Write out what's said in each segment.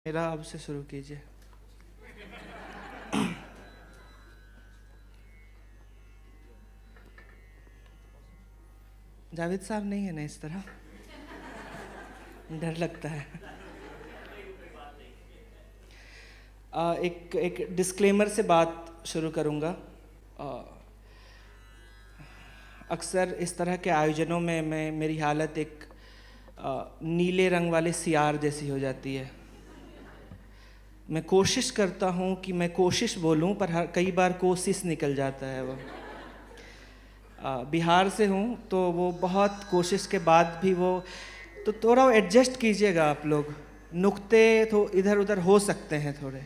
मेरा अब से शुरू कीजिए। जावेद साहब नहीं है ना इस तरह, डर लगता है। एक डिस्क्लेमर से बात शुरू करूँगा। अक्सर इस तरह के आयोजनों में मेरी हालत एक नीले रंग वाले सियार जैसी हो जाती है। मैं कोशिश करता हूँ कि मैं कोशिश बोलूँ, पर कई बार कोशिश निकल जाता है। वो बिहार से हूँ तो वो बहुत कोशिश के बाद भी वो तो थोड़ा एडजस्ट कीजिएगा आप लोग। नुक्ते तो इधर उधर हो सकते हैं थोड़े।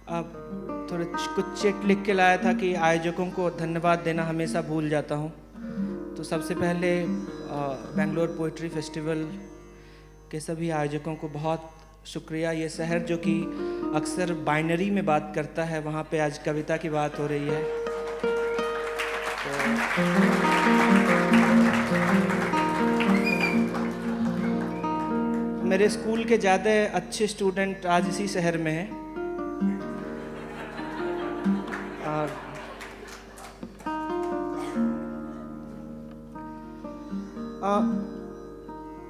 अब थोड़े कुछ चेक लिख के लाया था कि आयोजकों को धन्यवाद देना हमेशा भूल जाता हूँ। तो सबसे पहले बेंगलोर पोइट्री फेस्टिवल के सभी आयोजकों को बहुत शुक्रिया। ये शहर जो कि अक्सर बाइनरी में बात करता है, वहाँ पे आज कविता की बात हो रही है। तो मेरे स्कूल के ज़्यादा अच्छे स्टूडेंट आज इसी शहर में हैं।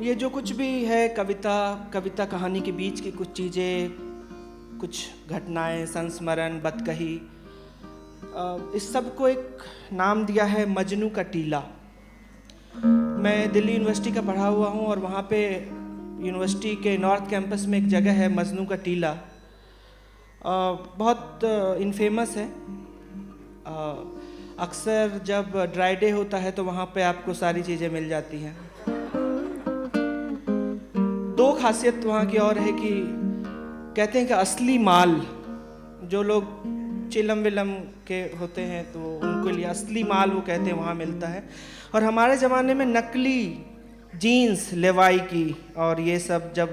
ये जो कुछ भी है कविता कहानी के बीच की कुछ चीज़ें, कुछ घटनाएं, संस्मरण, बदकही, इस सब को एक नाम दिया है मजनू का टीला। मैं दिल्ली यूनिवर्सिटी का पढ़ा हुआ हूँ और वहाँ पे यूनिवर्सिटी के नॉर्थ कैंपस में एक जगह है मजनू का टीला। बहुत इनफेमस है। अक्सर जब ड्राई डे होता है तो वहाँ पे आपको सारी चीज़ें मिल जाती हैं। दो खासियत वहाँ की और है कि कहते हैं कि असली माल, जो लोग चिलम विलम के होते हैं तो उनके लिए असली माल वो कहते हैं वहाँ मिलता है। और हमारे ज़माने में नकली जीन्स लेवाई की और ये सब, जब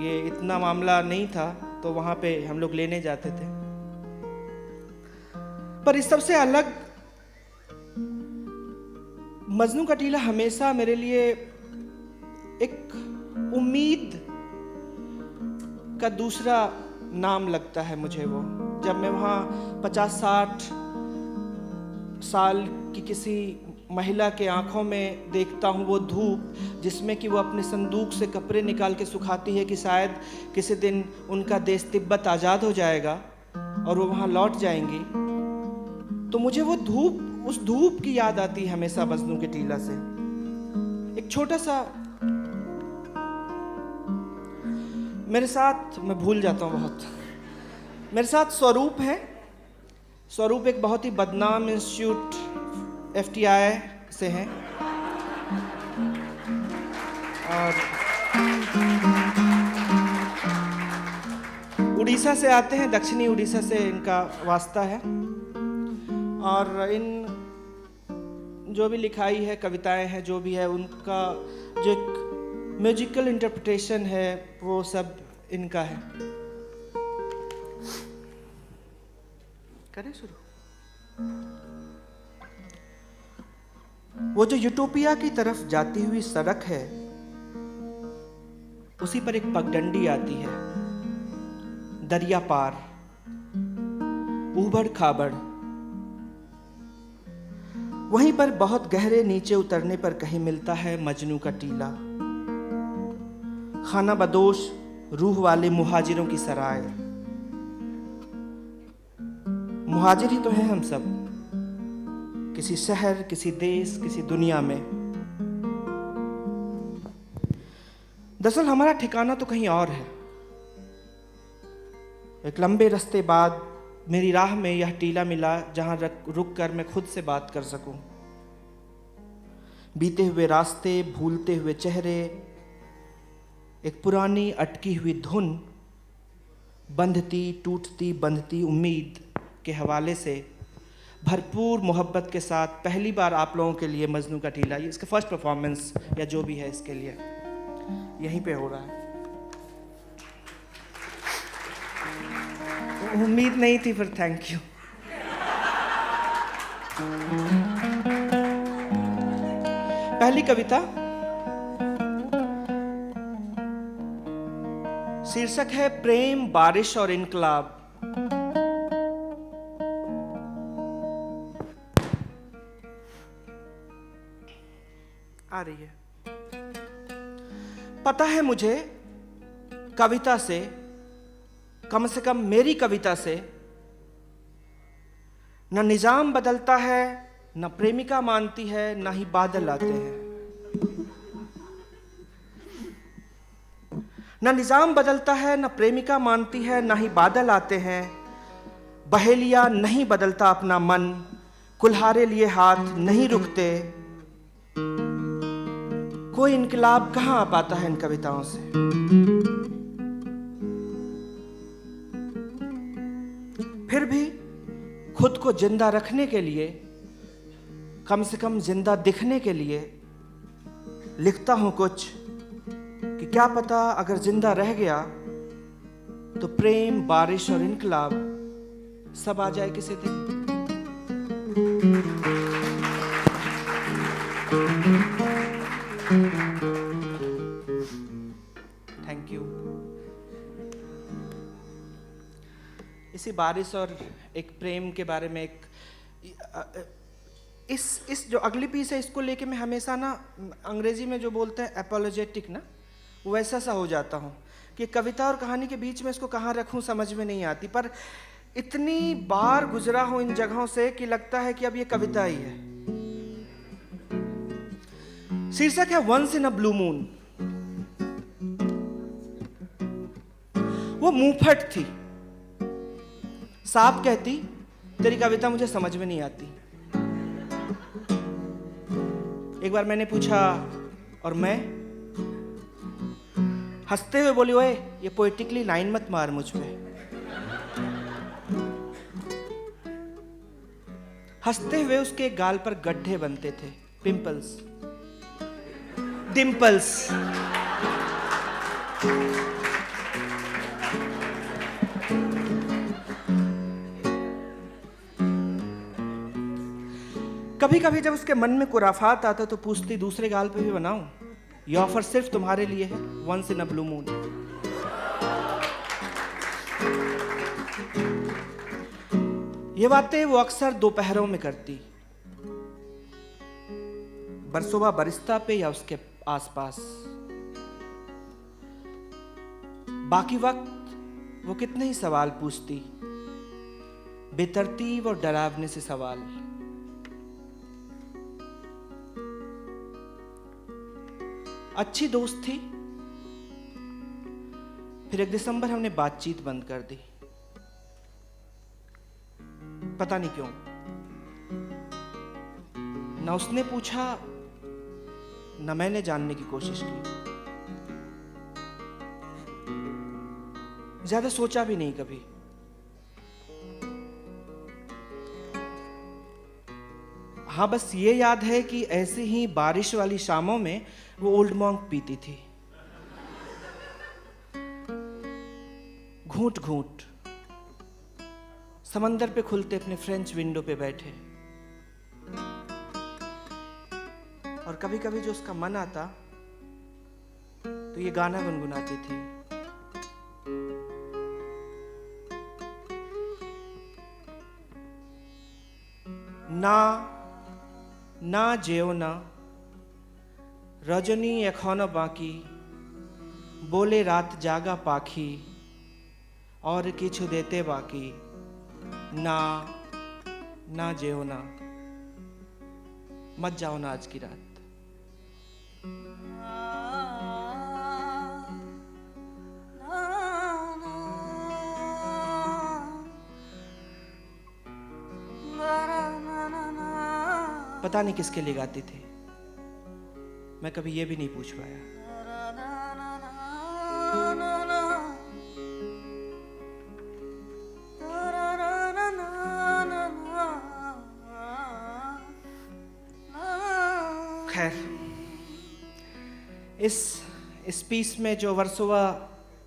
ये इतना मामला नहीं था तो वहाँ पे हम लोग लेने जाते थे। पर इस सबसे अलग मजनू का टीला हमेशा मेरे लिए एक उम्मीद का दूसरा नाम लगता है मुझे। वो जब मैं वहाँ 50-60 साल की किसी महिला के आंखों में देखता हूँ वो धूप, जिसमें कि वो अपने संदूक से कपड़े निकाल के सुखाती है कि शायद किसी दिन उनका देश तिब्बत आज़ाद हो जाएगा और वो वहाँ लौट जाएंगी, तो मुझे वो धूप, उस धूप की याद आती है हमेशा मजनू के टीला से। एक छोटा सा मेरे साथ, मैं भूल जाता हूँ बहुत, मेरे साथ स्वरूप है। स्वरूप एक बहुत ही बदनाम इंस्टीट्यूट FTI से हैं और उड़ीसा से आते हैं, दक्षिणी उड़ीसा से इनका वास्ता है। और इन जो भी लिखाई है, कविताएं हैं, जो भी है, उनका जो एक म्यूजिकल इंटरप्रिटेशन है वो सब इनका है। करें शुरू? वो जो यूटोपिया की तरफ जाती हुई सड़क है, उसी पर एक पगडंडी आती है, दरिया पार, ऊबड़ खाबड़। वहीं पर बहुत गहरे नीचे उतरने पर कहीं मिलता है मजनू का टीला, खाना बदोश रूह वाले मुहाजिरों की सराय। मुहाजिर ही तो हैं हम सब, किसी शहर, किसी देश, किसी दुनिया में। दरअसल हमारा ठिकाना तो कहीं और है। एक लंबे रास्ते बाद मेरी राह में यह टीला मिला, जहां रुक कर मैं खुद से बात कर सकूं। बीते हुए रास्ते, भूलते हुए चेहरे, एक पुरानी अटकी हुई धुन, बंधती टूटती बंधती उम्मीद के हवाले से भरपूर मोहब्बत के साथ पहली बार आप लोगों के लिए मजनू का टीला, ये इसका फर्स्ट परफॉर्मेंस या जो भी है इसके लिए यहीं पे हो रहा है। उम्मीद नहीं थी, पर थैंक यू। पहली कविता शीर्षक है प्रेम, बारिश और इनकलाब। आ रही है। पता है मुझे कविता से, कम से कम मेरी कविता से, न निजाम बदलता है, न प्रेमिका मानती है, न ही बादल आते हैं। न निजाम बदलता है, न प्रेमिका मानती है, न ही बादल आते हैं। बहेलिया नहीं बदलता अपना मन, कुल्हारे लिए हाथ नहीं रुकते। कोई इनकलाब कहां आ पाता है इन कविताओं से। फिर भी खुद को जिंदा रखने के लिए, कम से कम जिंदा दिखने के लिए लिखता हूं कुछ, कि क्या पता अगर जिंदा रह गया तो प्रेम, बारिश और इनकलाब सब आ जाए किसी दिन। Thank you. इसी बारिश और एक प्रेम के बारे में एक इस जो अगली पीस है, इसको लेके मैं हमेशा ना अंग्रेजी में जो बोलते हैं एपोलोजेटिक ना, वैसा सा हो जाता हूँ कि कविता और कहानी के बीच में इसको कहाँ रखूँ समझ में नहीं आती। पर इतनी बार गुजरा हूँ इन जगहों से कि लगता है कि अब ये कविता ही है। शीर्षक है once in a blue moon. वो मुंहफट थी, साफ कहती तेरी कविता मुझे समझ में नहीं आती। एक बार मैंने पूछा और मैं हंसते हुए बोली, ओए ये पोएटिकली लाइन मत मार मुझ पे। हंसते हुए उसके गाल पर गड्ढे बनते थे, पिंपल्स, डिंपल्स। कभी कभी जब उसके मन में कुराफात आता तो पूछती, दूसरे गाल पे भी बनाऊं? ये ऑफर सिर्फ तुम्हारे लिए है, once in a blue moon. ये बातें वो अक्सर दोपहरों में करती, बरसोबा बरिस्ता पे या उसके आसपास। बाकी वक्त वो कितने ही सवाल पूछती, बेतरतीब और डरावने से सवाल। अच्छी दोस्त थी। फिर एक दिसंबर हमने बातचीत बंद कर दी, पता नहीं क्यों। न उसने पूछा न मैंने जानने की कोशिश की। ज्यादा सोचा भी नहीं कभी। हाँ, बस ये याद है कि ऐसे ही बारिश वाली शामों में वो ओल्ड मॉन्क पीती थी, घूंट घूंट, समंदर पे खुलते अपने फ्रेंच विंडो पे बैठे। और कभी कभी जो उसका मन आता तो ये गाना गुनगुनाती थी, ना না যেও না রজনী এখনো বাকি, बोले रात जागा पाखी, और किछु देते बाकी, ना ना जेओ ना, मत जाओ ना आज की रात। पता नहीं किसके लिए गाती थी, मैं कभी ये भी नहीं पूछ पाया। खैर, इस पीस में जो वर्सोवा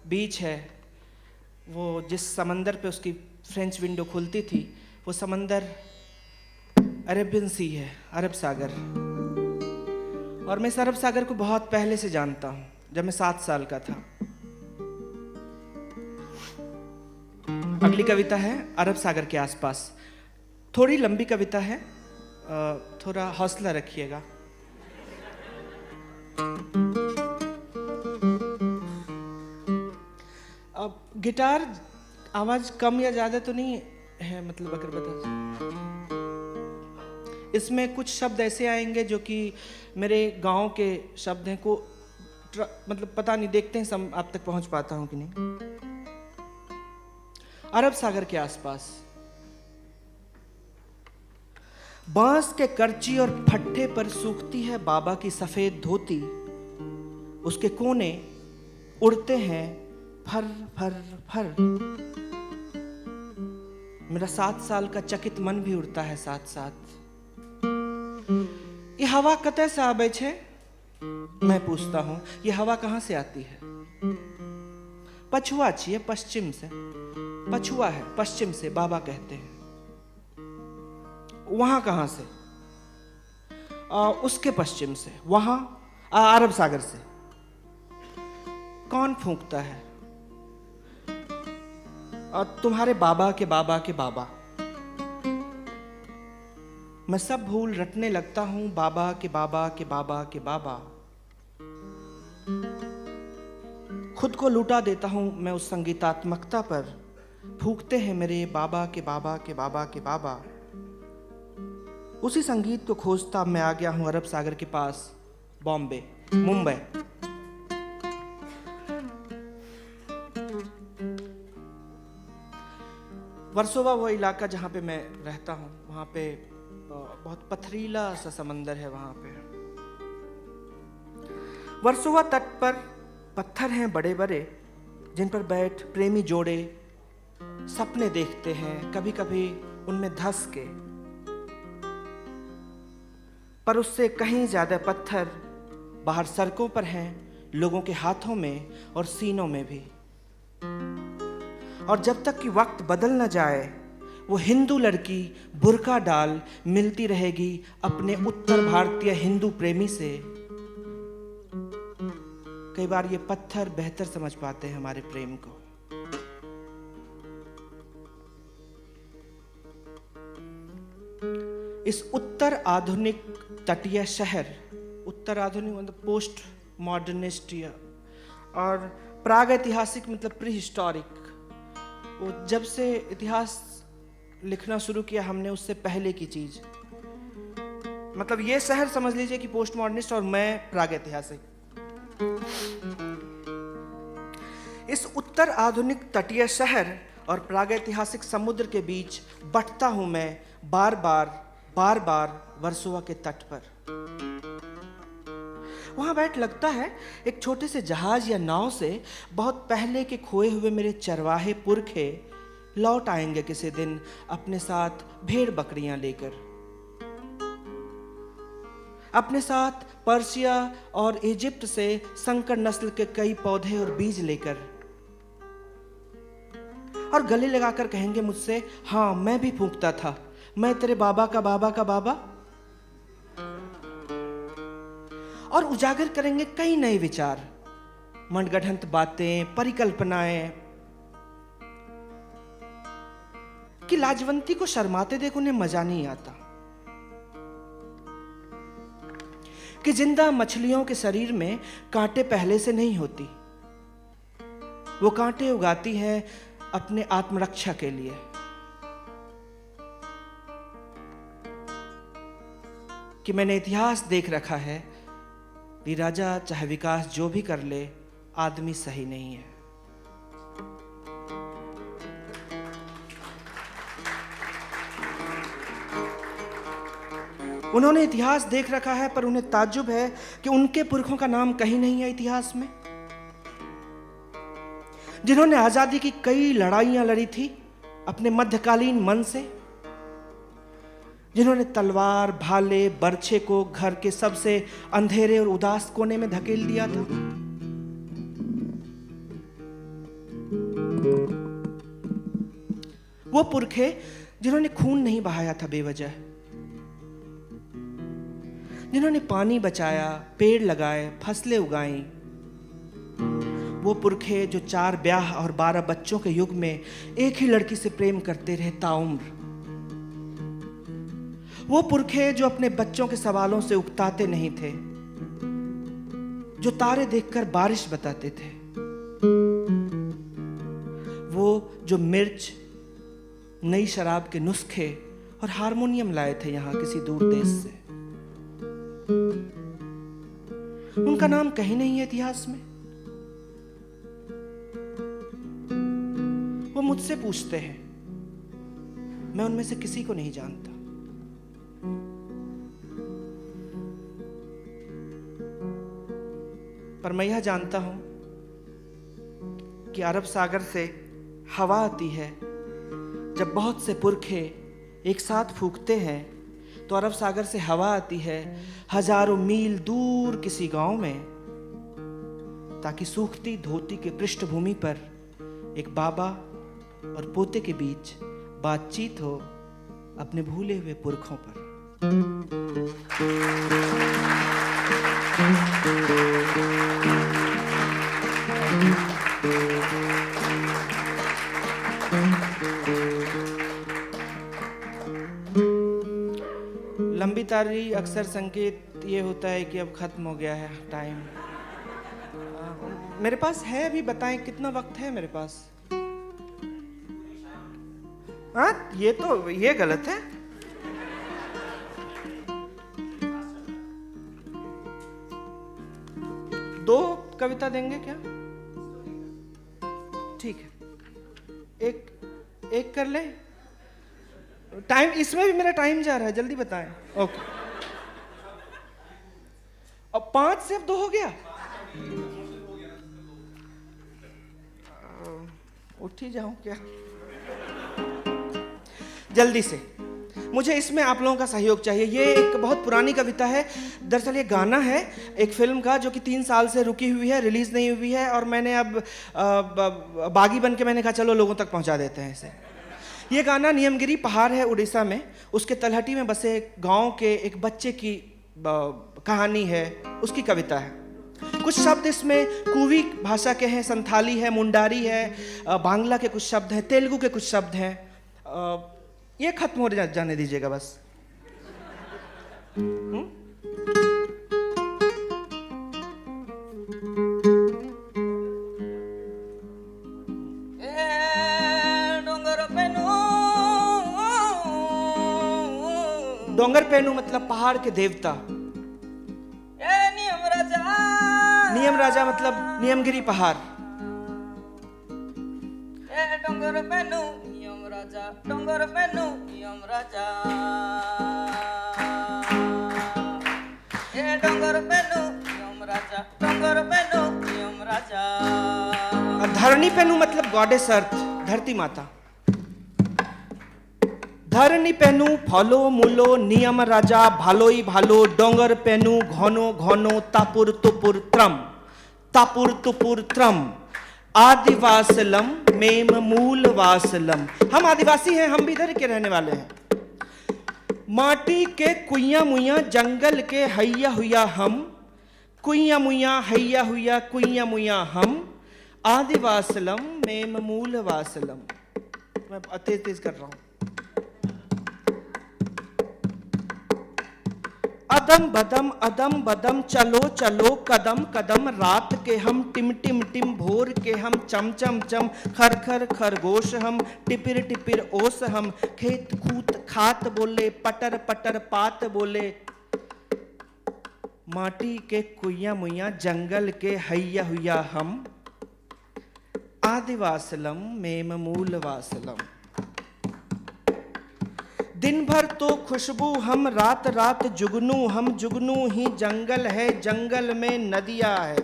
बीच है, वो जिस समंदर पे उसकी फ्रेंच विंडो खुलती थी, वो समंदर अरेबियन सी है, अरब सागर। और मैं इस अरब सागर को बहुत पहले से जानता हूँ, जब मैं 7 साल का था। अगली कविता है अरब सागर के आसपास। थोड़ी लंबी कविता है, थोड़ा हौसला रखिएगा। अब गिटार आवाज कम या ज्यादा तो नहीं है, मतलब अगर बता, इसमें कुछ शब्द ऐसे आएंगे जो कि मेरे गांव के शब्द हैं, को मतलब पता नहीं, देखते हैं आप तक पहुंच पाता हूं कि नहीं। अरब सागर के आसपास बांस के करची और फट्टे पर सूखती है बाबा की सफेद धोती। उसके कोने उड़ते हैं फर फर फर। मेरा 7 साल का चकित मन भी उड़ता है साथ साथ। ये हवा कतै से आबै छे? मैं पूछता हूं, ये हवा कहां से आती है? पछुआ छिए, पश्चिम से। पछुआ है, पश्चिम से बाबा कहते हैं। वहां कहां से? उसके पश्चिम से, वहां अरब सागर से। कौन फूंकता है? तुम्हारे बाबा के बाबा के बाबा। मैं सब भूल रटने लगता हूं बाबा के बाबा के बाबा के बाबा। खुद को लुटा देता हूं मैं उस संगीतात्मकता पर। फूंकते हैं मेरे बाबा के बाबा के बाबा के बाबा। उसी संगीत को खोजता मैं आ गया हूं अरब सागर के पास, बॉम्बे, मुंबई। वर्सोवा वो इलाका जहाँ पे मैं रहता हूँ, वहाँ पे बहुत पथरीला सा समंदर है। वहाँ पे वर्सोवा तट पर पत्थर हैं बड़े बड़े, जिन पर बैठ प्रेमी जोड़े सपने देखते हैं, कभी कभी उनमें धंस के। पर उससे कहीं ज्यादा पत्थर बाहर सड़कों पर हैं, लोगों के हाथों में और सीनों में भी। और जब तक कि वक्त बदल न जाए, वो हिंदू लड़की बुर्का डाल मिलती रहेगी अपने उत्तर भारतीय हिंदू प्रेमी से। कई बार ये पत्थर बेहतर समझ पाते हैं हमारे प्रेम को। इस उत्तर आधुनिक तटीय शहर, उत्तर आधुनिक मतलब पोस्ट मॉडर्निस्ट और प्राग ऐतिहासिक मतलब प्री हिस्टोरिक। वो जब से इतिहास लिखना शुरू किया हमने, उससे पहले की चीज, मतलब ये शहर समझ लीजिए कि पोस्ट मॉडर्निस्ट और मैं प्राग ऐतिहासिक। इस उत्तर आधुनिक तटीय शहर और प्राग ऐतिहासिक समुद्र के बीच बंटता हूं मैं बार बार वर्सोवा के तट पर। वहां बैठ लगता है एक छोटे से जहाज या नाव से बहुत पहले के खोए हुए मेरे चरवाहे पुरखे लौट आएंगे किसी दिन अपने साथ भेड़ बकरियां लेकर, अपने साथ पर्शिया और इजिप्ट से संकर नस्ल के कई पौधे और बीज लेकर, और गले लगाकर कहेंगे मुझसे, हाँ मैं भी फूंकता था, मैं तेरे बाबा का बाबा का बाबा। और उजागर करेंगे कई नए विचार, मनगढ़ंत बातें, परिकल्पनाएं कि लाजवंती को शर्माते देख उन्हें मजा नहीं आता, कि जिंदा मछलियों के शरीर में कांटे पहले से नहीं होती, वो कांटे उगाती है अपने आत्मरक्षा के लिए। कि मैंने इतिहास देख रखा है कि राजा चाहे विकास जो भी कर ले, आदमी सही नहीं है। उन्होंने इतिहास देख रखा है, पर उन्हें ताज्जुब है कि उनके पुरखों का नाम कहीं नहीं है इतिहास में, जिन्होंने आजादी की कई लड़ाइयां लड़ी थी अपने मध्यकालीन मन से, जिन्होंने तलवार, भाले, बर्छे को घर के सबसे अंधेरे और उदास कोने में धकेल दिया था। वो पुरखे जिन्होंने खून नहीं बहाया था बेवजह, जिन्होंने पानी बचाया, पेड़ लगाए, फसलें उगाई, वो पुरखे जो 4 ब्याह और 12 बच्चों के युग में एक ही लड़की से प्रेम करते रहे ताउम्र। वो पुरखे जो अपने बच्चों के सवालों से उकताते नहीं थे, जो तारे देखकर बारिश बताते थे, वो जो मिर्च, नई शराब के नुस्खे और हारमोनियम लाए थे यहां किसी दूर देश से। उनका नाम कहीं नहीं है इतिहास में। वो मुझसे पूछते हैं, मैं उनमें से किसी को नहीं जानता। पर मैं यह जानता हूं कि अरब सागर से हवा आती है। जब बहुत से पुरखे एक साथ फूंकते हैं तो अरब सागर से हवा आती है हजारों मील दूर किसी गांव में, ताकि सूखती धोती के पृष्ठभूमि पर एक बाबा और पोते के बीच बातचीत हो अपने भूले हुए पुरखों पर। लंबी तारी अक्सर संकेत ये होता है कि अब खत्म हो गया है टाइम। मेरे पास है अभी, बताएं कितना वक्त है मेरे पास? हाँ, ये गलत है। दो कविता देंगे क्या? ठीक है, एक कर ले। टाइम, इसमें भी मेरा टाइम जा रहा है, जल्दी बताएं। ओके, अब 5 से अब 2 हो गया। उठ ही जाऊं क्या? जल्दी से, मुझे इसमें आप लोगों का सहयोग चाहिए। ये एक बहुत पुरानी कविता है। दरअसल ये गाना है एक फिल्म का जो कि 3 साल से रुकी हुई है, रिलीज नहीं हुई है, और मैंने अब बागी बन के मैंने कहा चलो लोगों तक पहुंचा देते हैं इसे। ये गाना नियमगिरी पहाड़ है उड़ीसा में, उसके तलहटी में बसे गांव के एक बच्चे की कहानी है, उसकी कविता है। कुछ शब्द इसमें कुवी भाषा के हैं, संथाली है, मुंडारी है, बांग्ला के कुछ शब्द हैं, तेलुगु के कुछ शब्द हैं। ये खत्म हो जाने दीजिएगा बस। डोंगर पेनू मतलब पहाड़ के देवता। नियम राजा मतलब नियमगिरी पहाड़। डोंगर पेनू नियम राजा, डोंगर पेनू नियम राजा, डोंगर पेनू नियम राजा, डोंगर पेनू नियम राजा। धरणी पेनू मतलब गॉडेस अर्थ, धरती माता। धरणी पेनू फलो मूलो नियम राजा, भालोई भालो डोंगर पेनू घनो घनो तापुर तुपुर त्रम, तापुर तुपुर त्रम आदिवासलम मेम मूल वासलम। हम आदिवासी हैं, हम भी इधर के रहने वाले हैं। माटी के कुइया मुइया जंगल के हैया हुआ हम, कुइया मुइया हैया हुआ कुइया मुइया हम, आदिवासलम मेम मूल वासलम। मैं तेज तेज कर रहा हूं। अदम बदम चलो चलो कदम कदम, रात के हम टिम टिम टिम, भोर के हम चम चम चम, खर खर खरगोश हम, टिपिर टिपिर ओस हम, खेत खूत खात बोले, पटर पटर पात बोले। माटी के कुइया मुइया जंगल के हैया हुआ हम, आदिवासलम मेम मूल वासलम। दिन भर तो खुशबू हम, रात रात जुगनू हम, जुगनू ही जंगल है, जंगल में नदिया है।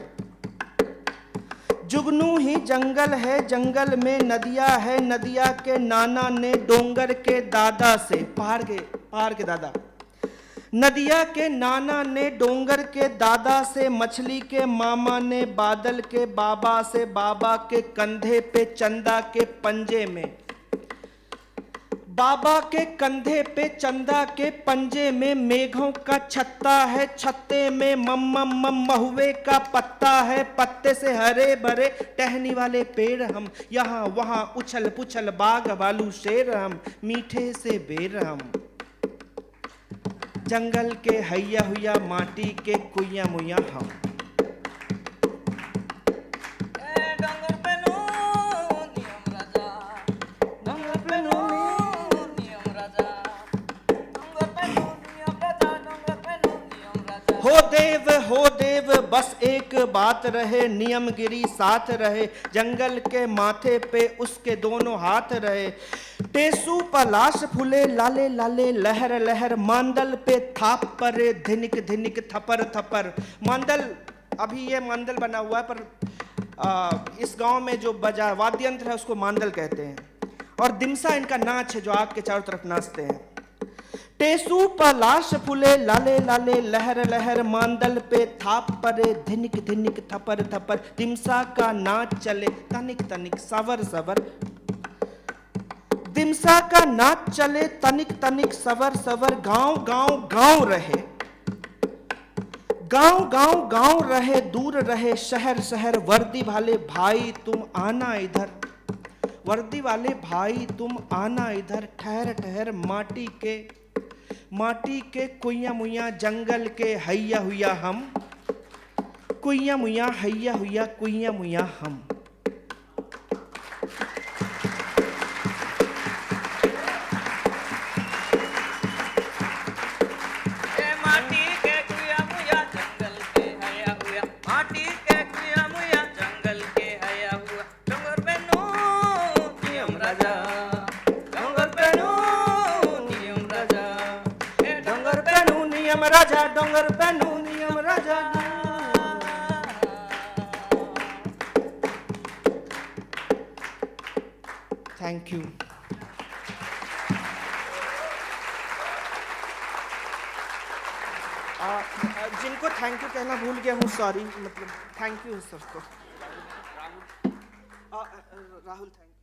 जुगनू ही जंगल है, जंगल में नदिया है, नदिया के नाना ने डोंगर के दादा से, पहाड़ के दादा, नदिया के नाना ने डोंगर के दादा से, मछली के मामा ने बादल के बाबा से, बाबा के कंधे पे चंदा के पंजे में, बाबा के कंधे पे चंदा के पंजे में मेघों का छत्ता है, छत्ते में मम महुए का पत्ता है, पत्ते से हरे भरे टहनी वाले पेड़ हम, यहाँ वहाँ उछल पुछल बाग भालू शेर हम, मीठे से बेर हम, जंगल के हैया हुया माटी के कुइया मुइया हम। डोंगर पे नो नियम राजा, डोंगर पे नो नियम राजा, डोंगर पे नो नियम राजा, डोंगर पे नो नियम राजा। हो देव बस एक बात रहे, नियमगिरी साथ रहे, जंगल के माथे पे उसके दोनों हाथ रहे, टेसू पलाश फूले लाले लाले लहर लहर, मांदल पे थाप परे धिनिक धिनिक थपर थपर। मांदल, अभी ये मांदल बना हुआ है, पर इस गांव में जो बजा वाद्य यंत्र है उसको मांदल कहते हैं, और दिमसा इनका नाच है जो आग के चारों तरफ नाचते हैं। टेसू पलाश फूले लाले लाले लहर लहर, मांदल पे थाप परे धिनिक धिनिक थपर थपर, दिमसा का नाच चले तनिक तनिक सवर सवर, दिमसा का नाच चले तनिक तनिक सवर सवर, गांव गांव गांव रहे, गांव गांव गांव रहे, दूर रहे शहर शहर, वर्दी वाले भाई तुम आना इधर, वर्दी वाले भाई तुम आना इधर, ठहर ठहर माटी के कुइया मुइया, जंगल के हैया हुया हम, कुइया मुइया हैया हुया कुइया मुइया हम। माटी के कुइया मुइया जंगल के हैया हुआ, माटी के कुइया मुइया जंगल के हैया हुआ, डोंगर पे नो नियम राजा, डोंगर पे नो नियम राजा, डोंगर पे नु नियम राजा, डोंगर पे नु नियम राजा। Thank you. जिनको थैंक यू कहना भूल गया हूँ, सॉरी, मतलब थैंक यू सबको। Rahul thank you.